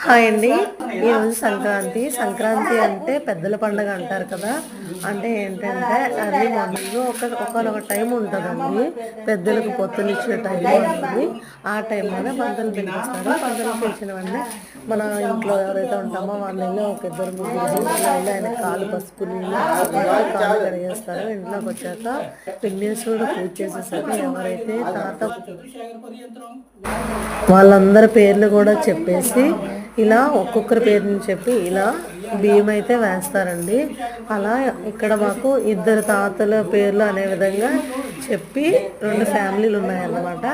Hi అండి. ఈరోజు సంక్రాంతి అంటే పెద్దల పండుగ అంటారు కదా. అంటే ఏంటంటే అది ముందు ఒకనొక టైం ఉంటుందండి. పెద్దలకు పొత్తులు ఇచ్చే టైం ఉంటుంది. ఆ టైంలోనే పంతులు పిలిపిస్తారు. పంతులు పిలిచిన వెంటనే మన ఇంట్లో ఎవరైతే ఉంటామో వాళ్ళని ఒక ఇద్దరు ముగ్గురు ఆయన కాలు పసుపు నీళ్ళు కాలు కడిగేస్తారు. ఇంట్లోకి వచ్చాక విఘ్నేశ్వరుడు పూజ చేసేసాక ఎవరైతే తాత వాళ్ళందరి పేర్లు కూడా చెప్పేసి ఇలా ఒక్కొక్కరి పేరుని చెప్పి ఇలా బియ్యం అయితే వేస్తారండి. అలా ఇక్కడ మాకు ఇద్దరు తాతల పేర్లు అనే విధంగా చెప్పి 2 ఫ్యామిలీలు ఉన్నాయన్నమాట.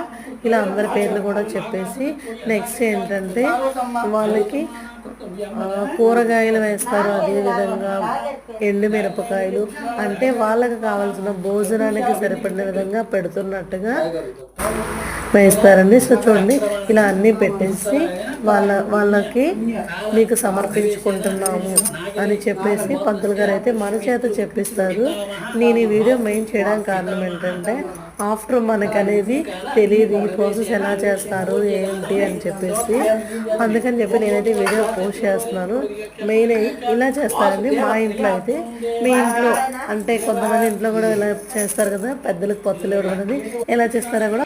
ఇలా అందరి పేర్లు కూడా చెప్పేసి నెక్స్ట్ ఏంటంటే వాళ్ళకి కూరగాయలు వేస్తారు. అదేవిధంగా ఎండు మిరపకాయలు అంటే వాళ్ళకి కావాల్సిన భోజనానికి సరిపడిన విధంగా పెడుతున్నట్టుగా వేస్తారండి. సో చూడండి, ఇలా అన్నీ పెట్టేసి వాళ్ళకి మీకు సమర్పించుకుంటున్నాము అని చెప్పేసి పంతులు గారు అయితే మన చేత చెప్పిస్తారు. నేను ఈ వీడియో మెయిన్ చేయడానికి కారణం ఏంటంటే ఆఫ్టర్ మనకు అనేది తెలియదు ఈ ప్రాసెస్ ఎలా చేస్తారు ఏంటి అని చెప్పేసి, అందుకని చెప్పి నేనైతే వీడియో పోస్ట్ చేస్తున్నాను. మెయిన్ ఇలా చేస్తారండి మా ఇంట్లో అయితే. మీ ఇంట్లో అంటే కొంతమంది ఇంట్లో కూడా ఇలా చేస్తారు కదా, పెద్దలకు పొత్తులు ఇవ్వడం అనేది ఎలా చేస్తారో కూడా